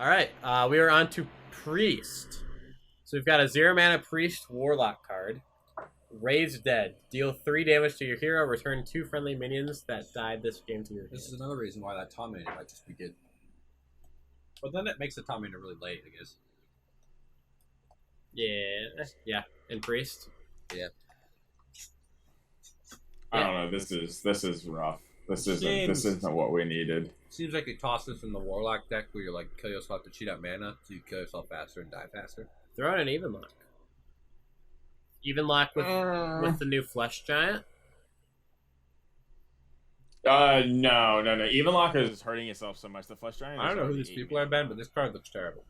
All right, we are on to Priest. So we've got a 0-mana Priest Warlock card. Raise Dead. Deal 3 damage to your hero. Return 2 friendly minions that died this game to your hand. This is another reason why that Tom Mania might just be good. But then it makes the Tom Mania really late, I guess. Yeah. And Priest. Yeah. I don't know. This is rough. This isn't what we needed. Seems like you toss this in the Warlock deck where you're like kill yourself to cheat out mana, so you kill yourself faster and die faster. Throw in an Even Lock. Even Lock with the new Flesh Giant. No. Even Locker is hurting yourself so much. The Flesh Giant. I don't know who these people are, Ben, but this card looks terrible.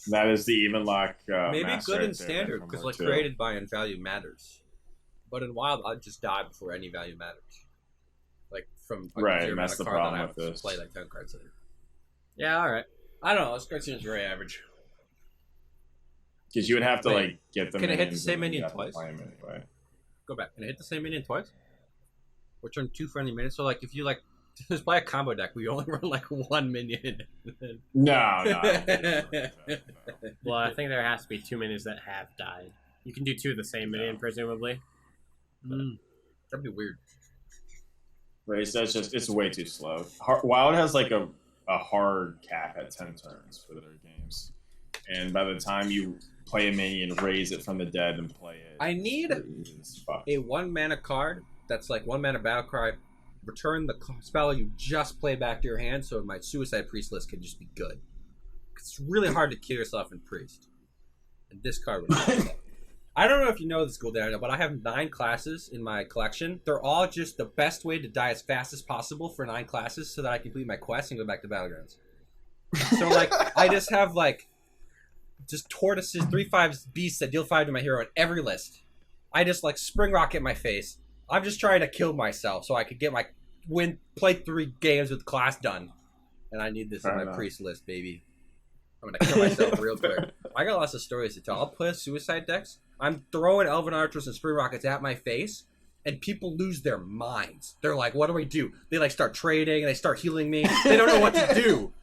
That is the Even Lock. Maybe good in standard because like created by and value matters, but in wild I'd just die before any value matters. Like from right, that's the problem with this. Play like 10 cards later. Yeah, all right. I don't know. This card seems very average. Because you would have to like get them. Can it hit the same minion twice? Anyway. Go back. Can it hit the same minion twice? Return 2 friendly minions. So like if you like just play a combo deck where you only run like 1 minion. No. Well, I think there has to be 2 minions that have died. You can do 2 of the same minion, presumably. That'd be weird. Right, so it's way too slow. Wild has like a hard cap at 10 turns for their games, and by the time you play a minion, raise it from the dead and play it, I need a 1 mana card that's like 1 mana battle cry. Return the spell you just played back to your hand, so my Suicide Priest list can just be good. It's really hard to kill yourself in Priest, and this card would do that. I don't know if you know this, Gu1Danie1, but I have 9 classes in my collection. They're all just the best way to die as fast as possible for 9 classes so that I complete my quest and go back to Battlegrounds. So, like, I just have, like, just tortoises, 3/5 beasts that deal 5 to my hero in every list. I just, like, spring rocket in my face. I'm just trying to kill myself so I could get my play 3 games with class done. And I need this in my priest list, baby. I'm gonna kill myself real quick. I got lots of stories to tell. I'll play suicide decks. I'm throwing Elven Archers and Spring Rockets at my face, and people lose their minds. They're like, what do we do? They like start trading, and they start healing me. They don't know what to do.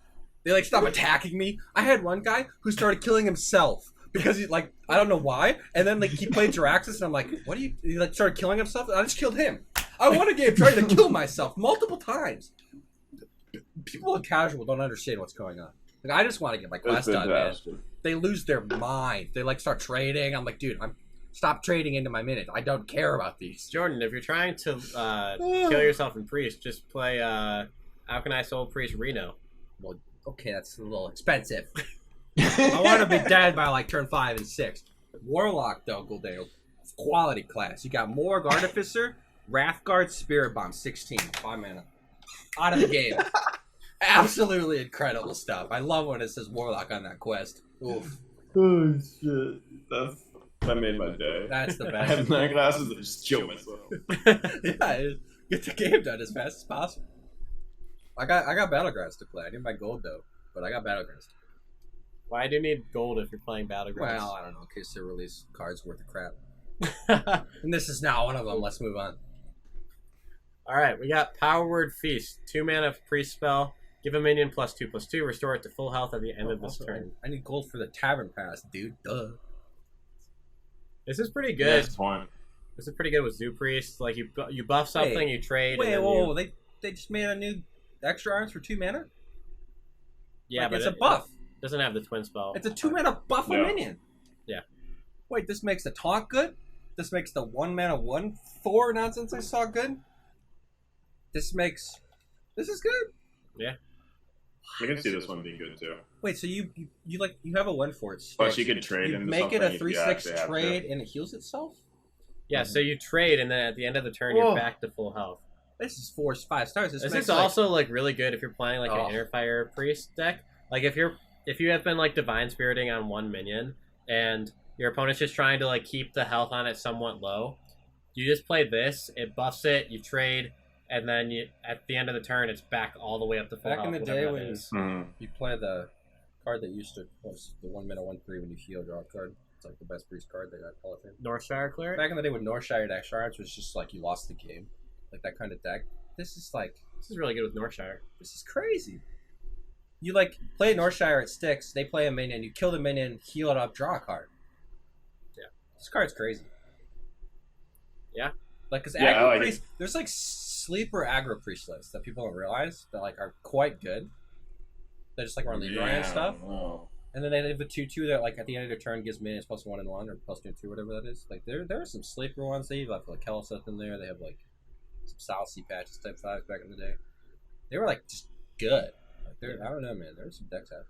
They like stop attacking me. I had one guy who started killing himself because he like, I don't know why. And then like he played Jiraxis, and I'm like, what do you? He like started killing himself, and I just killed him. I won a game trying to kill myself multiple times. People in casual don't understand what's going on. Like, I just want to get my quest done, man. They lose their mind. They like start trading. I'm like, dude, stop trading into my minute. I don't care about these. Jordan, if you're trying to kill yourself in Priest, just play Alchemy Soul Priest Reno. Well, okay, that's a little expensive. I want to be dead by like turn 5 and 6. Warlock, though, Gu1Danie1, quality class. You got Morg Artificer, Wrathguard, Spirit Bomb, 16, 5 mana. Out of the game. Absolutely incredible stuff. I love when it says Warlock on that quest. Oof. Oh shit! That made my day. That's the best. I have 9 classes and just kill myself. Yeah, get the game done as fast as possible. I got Battlegrounds to play. I need my gold though, but I got Battlegrounds. Why do you need gold if you're playing Battlegrounds? Well, I don't know, in case they release cards worth of crap. And this is not one of them. Let's move on. All right, we got Power Word Feast. 2 mana priest spell. Give a minion +2/+2. Restore it to full health at the end of this turn. I need gold for the Tavern Pass, dude. Duh. This is pretty good. Yeah, this is pretty good with Zoo Priest. Like you buff something, you trade. Wait, whoa! They just made a new extra arms for 2 mana. Yeah, like, but it's a buff. Doesn't have the twin spell. It's a 2 mana buff a minion. Yeah. Wait, this makes the taunt good. This makes the 1 mana 1/4 nonsense I saw good. This is good. Yeah. I can see this one being good too. Wait, so you have a 1/4 stick. But you can trade into make it something a 3/6 trade and it heals itself? Yeah, so you trade and then at the end of the turn you're back to full health. This is 4-5 stars. This is also like really good if you're playing like an Interfire Priest deck. Like if you have been like Divine Spiriting on 1 minion and your opponent's just trying to like keep the health on it somewhat low, you just play this, it buffs it, you trade, and then at the end of the turn, it's back all the way up to full health. Back in the day when you play the card that used to was the 1 mana 1/3 when you heal, draw a card. It's like the best priest card they got Hall of Fame. Northshire Cleric? Back in the day when Northshire deck shards was just like you lost the game. Like that kind of deck. This is really good with Northshire. This is crazy. You like play Northshire, it sticks. They play a minion. You kill the minion, heal it up, draw a card. Yeah, this card's crazy. Yeah, like because aggro priest, there's like sleeper aggro priest lists that people don't realize that like are quite good. They just like run Leroy and stuff. And then they have the 2/2 that like at the end of their turn gives minions +1 and 1 or +2/2, whatever that is. Like there are some sleeper ones. They have like Kelsuth in there. They have like some Salsi patches type 5 back in the day. They were like just good. Like, I don't know, man. There's some decks out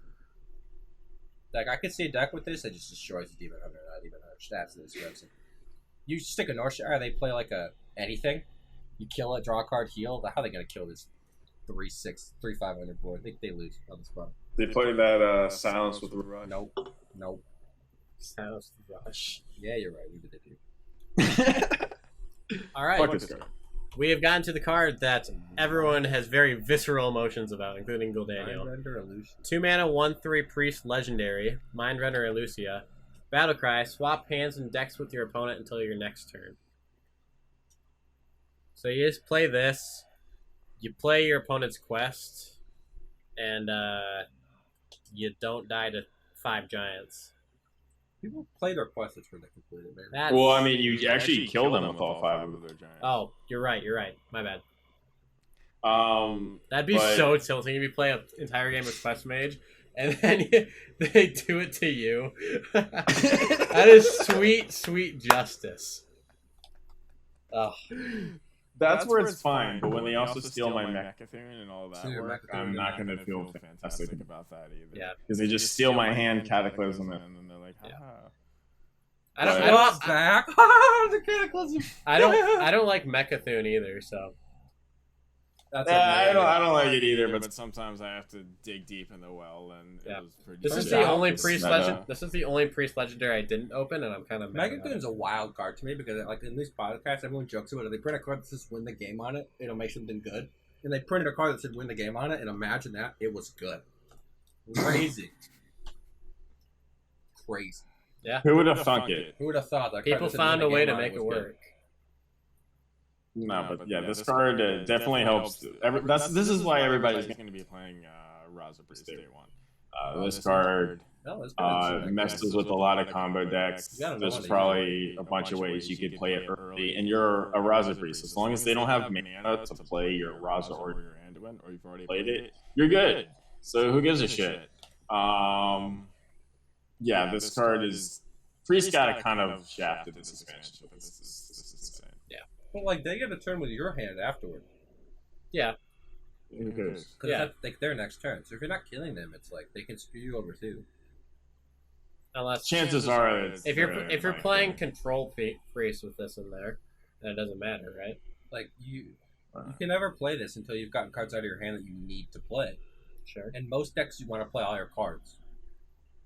there. Like I could see a deck with this that just destroys the Demon Hunter, not even Hunter stats in this website. You stick a Northshire, they play like a anything. You kill it, draw a card, heal. How are they gonna kill this 3/6, 3/500 board? I think they lose on the spot. They play that Silence with the Rush. Nope. Silence with the Rush. Yeah, you're right. We did it too. All right. We have gotten to the card that everyone has very visceral emotions about, including Gu1Danie1. Mindrender Illusion. 2 mana, 1/3 Priest Legendary, Mindrender Illusia. Battlecry, swap hands and decks with your opponent until your next turn. So you just play this, you play your opponent's quest, and you don't die to 5 giants. People play their quest after they complete it, man. Well, I mean, you actually killed them with all 5 of their giants. Oh, you're right. My bad. That'd be but... so tilting if you play an entire game of Quest Mage, and then they do it to you. That is sweet, sweet justice. Oh. That's where it's fine, but when they also steal my Mechathune and all that work, I'm not going to feel fantastic about that either. Yeah. Because they just steal my hand, Cataclysm, and then they're like, haha. I don't like Mechathune either, so. I don't like it either, but sometimes I have to dig deep in the well, and it was pretty. This is the only priest legend. This is the only priest legendary I didn't open, and I'm kind of mad. Megathune's a wild card to me because, like in these podcasts, everyone jokes about it. They print a card that says "win the game" on it, it'll make something good, and they printed a card that said "win the game" on it, and imagine that it was good. Crazy. Yeah. Who would have thunk it? Who would have thought that? People found a way to make it work. No, but yeah, this card definitely helps. This is why everybody's going to be playing Raza Priest Day 1. This card messes with a lot of combo decks. There's probably a bunch of ways you could play it early, and you're a Raza Priest. As long as they don't have mana to play your Raza or your Anduin, or you've already played it, you're good. So who gives a shit? Yeah, this card is... Priest got kind of shafted this expansion, but this is insane. Well, like, they get a turn with your hand afterward. Yeah. Because that's like their next turn. So if you're not killing them, it's like they can screw you over too. Unless chances are, if you're playing control priest with this in there, then it doesn't matter, right? Like you can never play this until you've gotten cards out of your hand that you need to play. Sure. And most decks you want to play all your cards.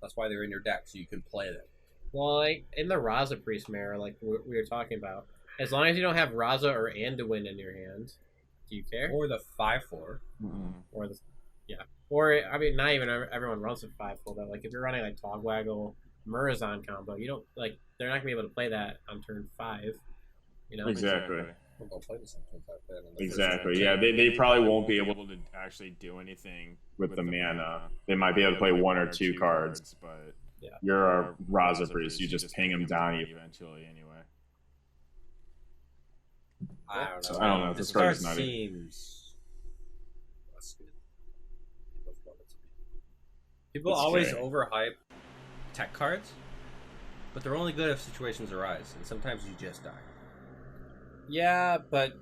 That's why they're in your deck, so you can play them. Well, like in the Raza Priest mirror, like we were talking about. As long as you don't have Raza or Anduin in your hand, do you care? Or the 5/4. Or the, Or I mean, not even everyone runs a 5/4. But like if you're running like Togwaggle, Murazan combo, you don't like they're not gonna be able to play that on turn 5. You know exactly. They'll play this on turn 5. Exactly. Yeah, they probably won't be able to actually do anything with the mana. They might be able to play 1 or 2 cards, but you're a Raza Priest. You just ping them down eventually anyway. I don't know. So, I don't know. This card seems less good. People always overhype tech cards, but they're only good if situations arise, and sometimes you just die. Yeah, but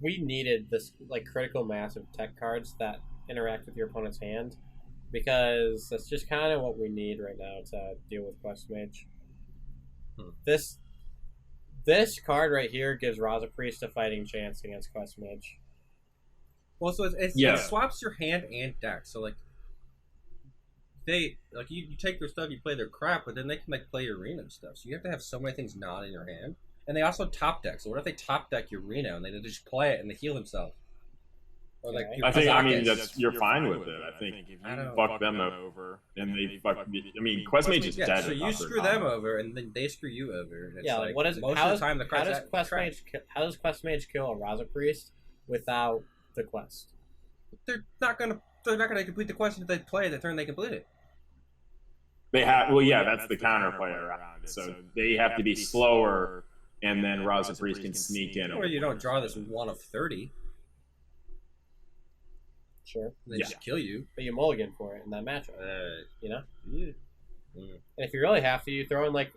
we needed this like critical mass of tech cards that interact with your opponent's hand, because that's just kind of what we need right now to deal with Quest Mage. This card right here gives Raza Priest a fighting chance against Quest Mage. Well, so it swaps your hand and deck. So like, you take their stuff, you play their crap, but then they can like play your Reno stuff. So you have to have so many things not in your hand. And they also top deck. So what if they top deck your Reno and they just play it and they heal themselves? Or like you're fine with it. I think if you fuck them over and they fuck, I mean, Quest Mage is dead. So you screw them over and then they screw you over. And it's how does Quest Mage kill a Raza Priest without the quest? They're not gonna they're not going to complete the quest if they play the turn they complete it. They have. Well, yeah, that's the counterplay around it. So they have to be slower, and then Raza Priest can sneak in. Or you don't draw this 1 of 30. Sure. They just kill you. But you mulligan for it in that matchup. You know? Yeah. And if you really have to, you throw in, like,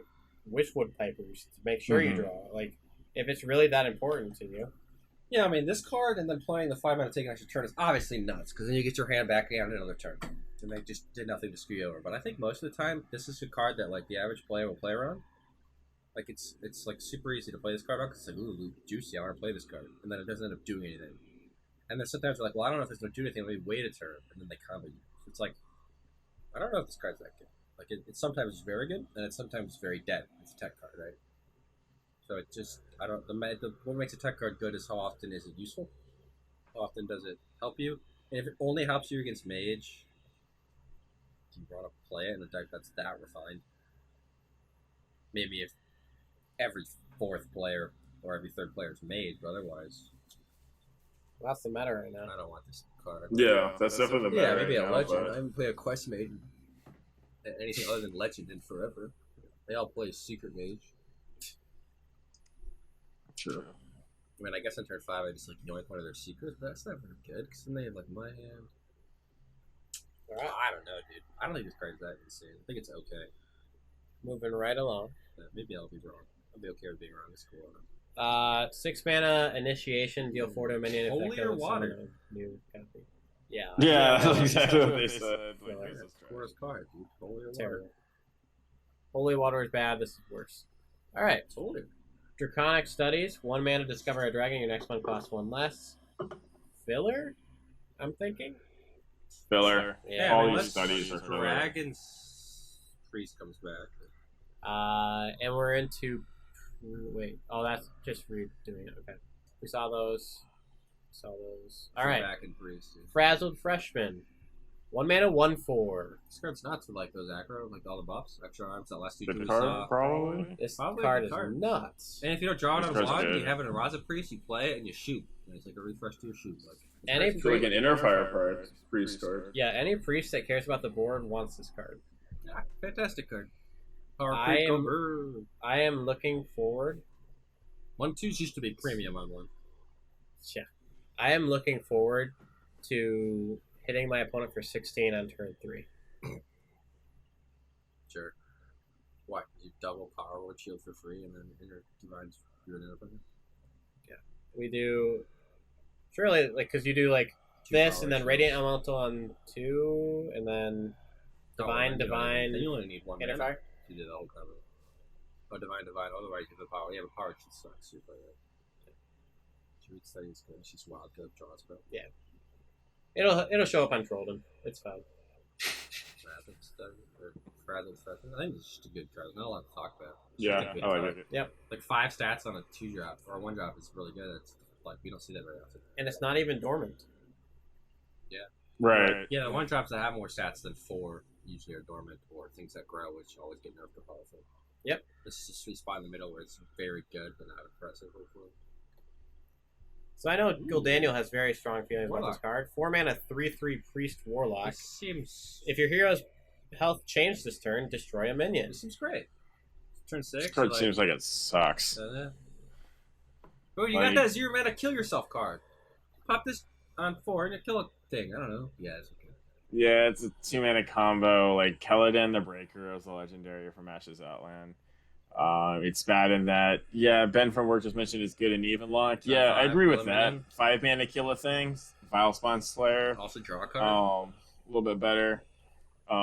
Wishwood Pipers to make sure you draw. Like, if it's really that important to you. Yeah, I mean, this card and then playing the 5-mana take an extra turn is obviously nuts, because then you get your hand back on another turn. And they just did nothing to screw you over. But I think most of the time, this is a card that, like, the average player will play around. Like, it's like, super easy to play this card on, because it's like, ooh, juicy, I want to play this card. And then it doesn't end up doing anything. And then sometimes they're like, well, I don't know if it's going to do anything, let me wait a turn, and then they combo you. So it's like, I don't know if this card's that good. Like, it's sometimes very good, and it's sometimes very dead. It's a tech card, right? So it just, I don't, what makes a tech card good is how often is it useful? How often does it help you? And if it only helps you against mage, do you want to play it in a deck that's that refined? Maybe if every 4th player or every 3rd player is mage, but otherwise... Well, that's the meta right now. I don't want this card. Yeah, that's definitely the meta. Yeah, maybe right a now, legend. but... I haven't played a quest mage. Anything other than legend in forever. They all play secret mage. Sure. I mean, I guess on turn 5 I just like yoink one of their secrets, but that's not very good, because then they have like my hand. I don't know, dude. I don't think this card's that insane. I think it's okay. Moving right along. Yeah, maybe I'll be wrong. I'll be okay with being wrong. It's cool. 6 mana initiation, deal 4 to a minion. Holy or water? New copy. Yeah. Yeah, that's exactly what they said. Worst card, dude. Holy or Terrible. water? Holy water is bad. This is worse. All right. Holy. Draconic Studies. 1 mana, discover a dragon. Your next one costs 1 less. Filler? I'm thinking. Filler. Yeah. All these studies are filler. Dragon's Priest comes back. And we're into... Wait. Oh, that's just redoing it. Okay. We saw those. All right. Back in Priest. Dude. Frazzled Freshman. 1 mana, 1/4. This card's nuts with like those aggro, like all the buffs, extra arms, that last 2 The we card, saw. probably? This Probably card a is good card. nuts. And if you don't draw it This on card's one, good. you have an Eraza Priest, you play it and you shoot. And it's like a refresh to your shoot. Like, Any It's like an inner fire card. Priest card. Yeah, any priest that cares about the board wants this card. yeah, fantastic card. Power I Priest, am- Brrrr. I am looking forward. 1/2s used to be premium on one. Yeah. I am looking forward to hitting my opponent for 16 on turn 3. Sure. What? You double Power Word Shield for free and then Inner Divines do an inner We do. It's really like because you do like this and then Radiant Elemental on 2 and then Divine. Then you only need 1 Inner mana. Fire. You did the whole combo. Oh, Divine. Otherwise, you have the power. Yeah, the power should suck. Super. She reads studies good. She's wild. Good draw spell. It'll show up on Trollden. It's fine. I think it's just a good card. Not a lot to talk about. It's Yeah, just a good I like card. it. Like 5 stats on a 2 drop or a 1 drop is really good. It's like we don't see that very often. And it's not even dormant. Right. Yeah, the 1 drops that have more stats than 4 usually are dormant or things that grow, which always get nerfed or powerful. Yep. This is a sweet spot in the middle where it's very good but not impressive. Hopefully. So I know Gu1Danie1 has very strong feelings about Warlock. this card. 4 mana, 3/3 Priest Warlock. This seems. If your hero's health changed this turn, destroy a minion. This seems great. Turn 6. This card like, seems like it sucks. Oh, you Like- got that 0 mana kill yourself card. Pop this on 4 and you kill a thing. I don't know. Yeah, it's okay. Yeah, it's a 2-mana combo. Like Keladin the Breaker is a legendary from Ashes Outland. It's bad in that. Yeah, Ben from work just mentioned it's good in even lock. Yeah, I 5, agree with kill a that. minion. 5 mana kill a thing. Vile Spawn Slayer. Also draw a card. A little bit better.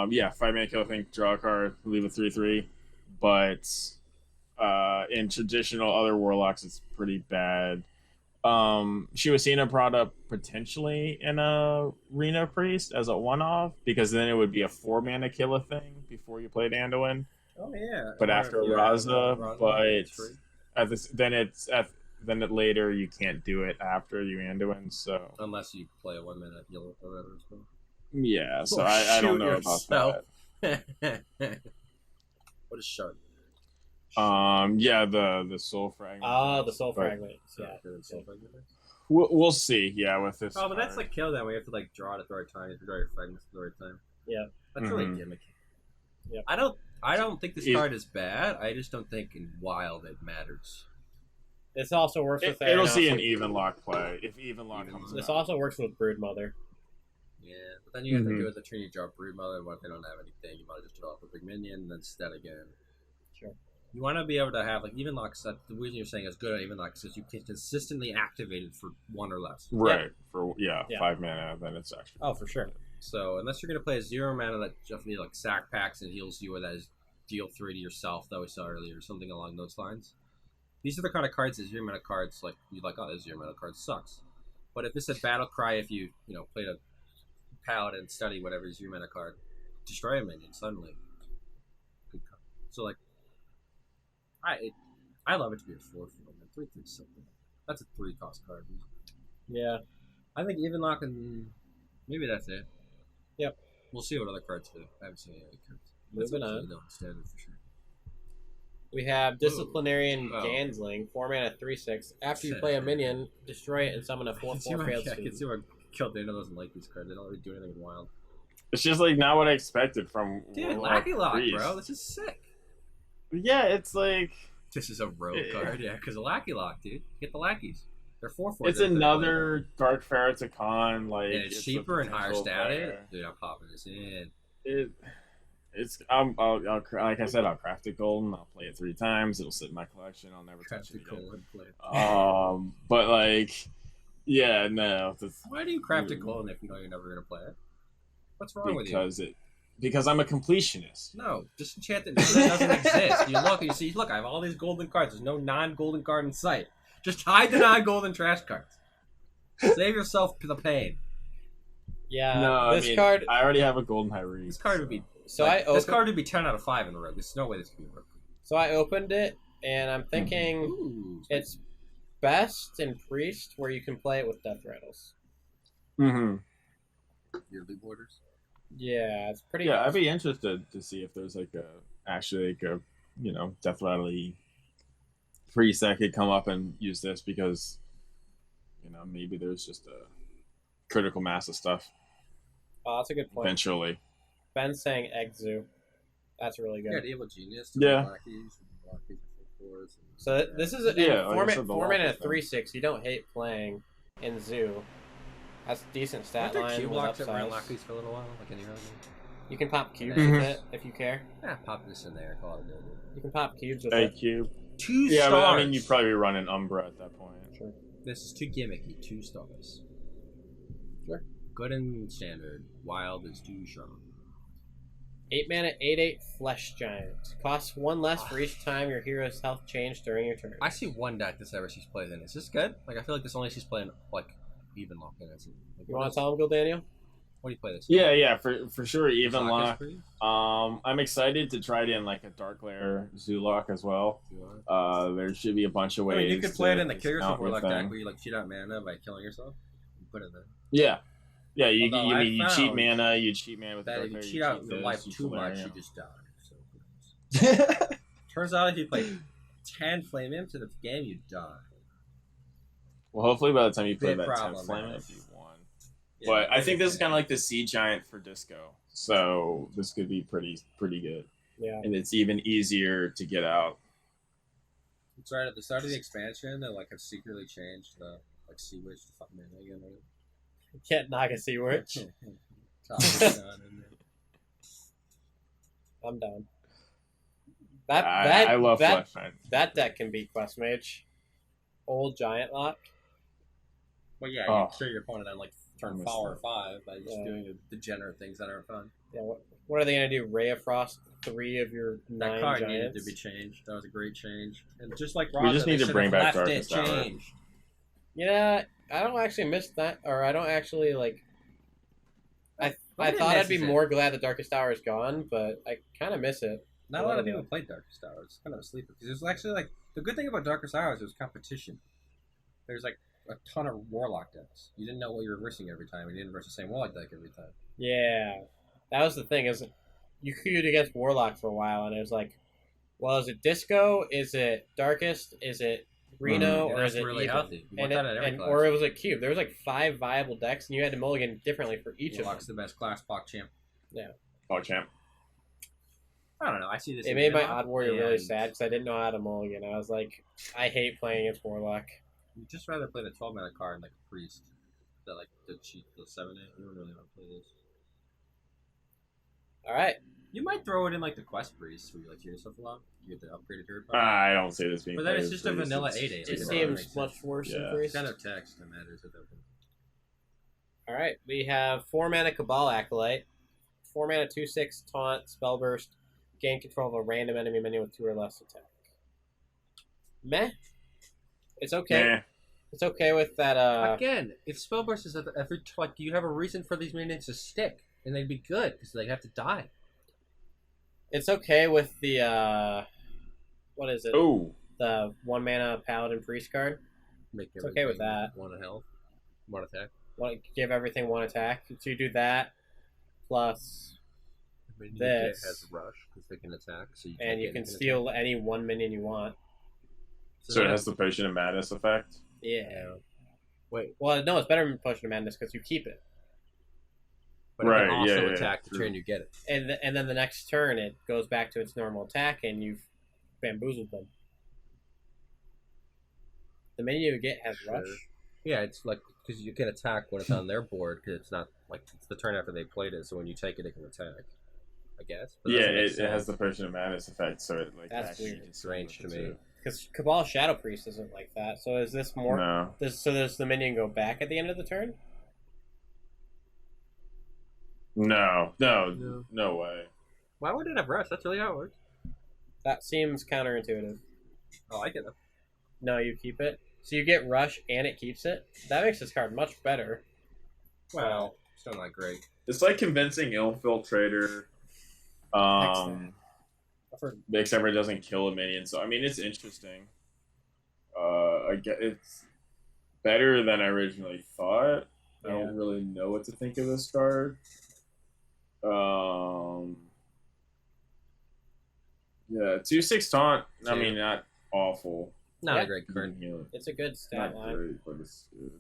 Yeah, 5 mana kill a thing. Draw a card. Leave a 3/3. But in traditional other warlocks, it's pretty bad. Shivasena brought up potentially in a Arena Priest as a one-off because then it would be a 4 mana kill a thing before you played Anduin. Oh yeah. But after Raza, Raza, then it later you can't do it after you Anduin. So unless you play a 1 minute yellow or whatever it's called. yeah, so I don't know about that. What is sharp? that. Yeah, the soul fragment. Oh, the soul But- fragments. Yeah. We'll see. Yeah, with this. Oh, but that's like kill them. We have to like draw it at the right time. You have to draw your fragments at the right time. Yeah, that's really gimmicky. Yeah, I don't think this card is bad. I just don't think in Wild it matters. This also works with. It'll see an even lock play if even lock comes. This also works with Broodmother. Yeah, but then you have to do with the turn you draw Broodmother. What if they don't have anything? You might just draw up a big minion and then stat again. Sure. You want to be able to have like even lock set. The reason you're saying is good at even lock is you can consistently activate it for 1 or less. Right. Yeah. For 5 mana, then it's actually. Oh, for sure. So unless you're gonna play a 0 mana that just like sack packs and heals you, or that is deal 3 to yourself that we saw earlier, or something along those lines. These are the kind of cards that 0 mana cards like you're like, oh, this 0 mana card sucks. But if it's a battle cry, if you played a paladin study whatever 0 mana card, destroy a minion suddenly. Good card. So like. I love it to be a 4/4. 3/3 something. That's a 3 cost card. Yeah. I think even lock and maybe that's it. Yep. We'll see what other cards do. I haven't seen any other cards. Moving on. Standard for sure. We have Disciplinarian Gansling, 4 mana 3/6. After you play a minion, destroy it and summon a 4/4 failed I can see why Gu1Danie1 doesn't like these cards. They don't really do anything wild. It's just like not what I expected from. Dude, Lackey Lock, bro. This is sick. Yeah, it's like this is a rogue card, yeah, because a Lackey Lock, dude. Get the lackeys. They're 4/4. It's another Dark Ferret to con, like and it's cheaper and higher stated. Dude, I'm popping this in. It's like I said, I'll craft it golden. I'll play it 3 times. It'll sit in my collection. I'll never touch it again. But like, yeah, no. Why do you craft it golden if you know you're never gonna play it? What's wrong with you? Because I'm a completionist. No, disenchant it. That doesn't exist. You look, and you see, look, I have all these golden cards. There's no non-golden card in sight. Just hide the non-golden trash cards. Save yourself the pain. Yeah. No, card. I already have a golden Hyrie. This card would be. This card would be 10 out of 5 in the rogue. There's no way this could be a rogue. So I opened it, and I'm thinking it's best in Priest, where you can play it with Death Rattles. Mm-hmm. Your loot borders. Yeah, it's pretty. Yeah, I'd be interested to see if there's like a Death Rattle-y priest that could come up and use this, because maybe there's just a critical mass of stuff. Oh, that's a good point. Eventually. Ben's saying Exu. That's really good. Yeah, Evil Genius. Yeah. So this is a format in a 3/6. You don't hate playing in Zoo. That's a decent stat line. Cube locks that ran Lockies for a little while, like any other. You can pop cubes with it if you care. Yeah, pop this in there. Call it good. You can pop cubes with a it. Cube. 2 stars. Yeah, but I mean, you'd probably run an Umbra at that point. Sure. This is too gimmicky. 2 stars. Sure. Good and standard. Wild is too strong. 8 mana, 8/8 Flesh Giant. Costs 1 less for each time your hero's health changed during your turn. I see one deck this ever she's played in. Is this good? Like, I feel like this only she's playing like even lock in. Like, you want to tell him, Gu1Danie1? What do you play this? Yeah, for sure, even lock. I'm excited to try it in like a Dark Lair Zoolock as well. There should be a bunch of ways. I mean, you could play it in the Kill Yourself Warlock deck where you like cheat out mana by killing yourself. You put it there. Yeah. Yeah, you cheat mana, you cheat mana with that. Dark If you Lair, cheat out your life too much, you just die. So. Turns out if you play 10 Flame Imps in the game, you die. Well, hopefully by the time you play that 10th Flame Imp, you've won. Yeah, but I think this is kind of like the Sea Giant for Disco, so this could be pretty good. Yeah, and it's even easier to get out. It's right at the start of the expansion. They like have secretly changed the like Sea Witch to fucking again. Can't knock a Sea Witch. I'm down. I love that deck can beat Quest Mage. Old Giant Lock. Well, yeah, you clear your opponent on like turn 4 or 5 by just doing the degenerate things that aren't fun. Yeah, what are they gonna do? Ray of Frost 3 of your 9 that card giants? Needed to be changed. That was a great change. And just like we just need to bring back Darkest Hour. Yeah, I don't actually miss that, or I don't actually like. I thought I'd be more glad the Darkest Hour is gone, but I kind of miss it. Not a lot of people played Darkest Hour. It's kind of a sleeper because there's actually like the good thing about Darkest Hour is there's competition. There's like a ton of Warlock decks. You didn't know what you were versing every time. You didn't verse the same Warlock deck every time. Yeah, that was the thing. Is you queued against Warlock for a while, and it was like, well, is it Disco? Is it Darkest? Is it Reno, or that's is it really even? healthy. You want that at every class. Or it was a cube. There was like 5 viable decks, and you had to mulligan differently for each of them. Warlock's the best class, PogChamp. Yeah. PogChamp. I don't know. I see this. It made my Odd Warrior really sad because I didn't know how to mulligan. I was like, I hate playing against Warlock. You'd just rather play the 12-mana card like a priest. That like the cheat the 7-8. You don't really want to play this. Alright. You might throw it in like the quest priest where you like heal yourself a lot. You get the upgraded hero power. I don't see this being. But then it's just a vanilla 8-8. It seems much worse than Priest. It's kind of text that matters at that point. Alright, we have 4 mana Cabal Acolyte, 4 mana 2/6 Taunt, Spell Burst, gain control of a random enemy minion with 2 or less attack. Meh. It's okay. Meh. It's okay with that. Again, if Spell Burst is at every like you have a reason for these minions to stick, and they'd be good because they have to die. It's okay with the what is it? Oh, The 1 mana Paladin Priest card. It's okay with that. 1 health, 1 attack. Want to give everything 1 attack. So you do that plus this has rush because they can attack. So you can steal any 1 minion you want. so it has the Potion of Madness effect. Yeah. Wait. Well, no, it's better than Potion of Madness because you keep it. But Right, it can also yeah, attack the true. turn you get it. And then the next turn it goes back to its normal attack and you've bamboozled them. The minion you get has rush. Yeah, it's like because you can attack when it's on their board because it's not like it's the turn after they played it. So when you take it, it can attack. I guess. But Yeah, doesn't make it has sense. the Potion of Madness effect, so it like That's actually weird. gets Strange to me. too. Because Cabal Shadow Priest isn't like that. So is this more? No. Does the minion go back at the end of the turn? No way. Why would it have rush? That's really how it works. That seems counterintuitive. Oh, I get it. No, you keep it. So you get rush and it keeps it. That makes this card much better. Well, still not great. It's like convincing Infiltrator. Except for it doesn't kill a minion. So I mean, it's interesting. I get it's better than I originally thought. I don't really know what to think of this card. Yeah, 2/6 taunt. I mean, not awful. Not a great card. It's a good stat Not line. great, but it's good.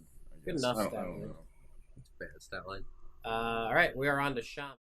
Good enough I stat don't line. know. It's a bad stat line. All right, we are on to Shaman.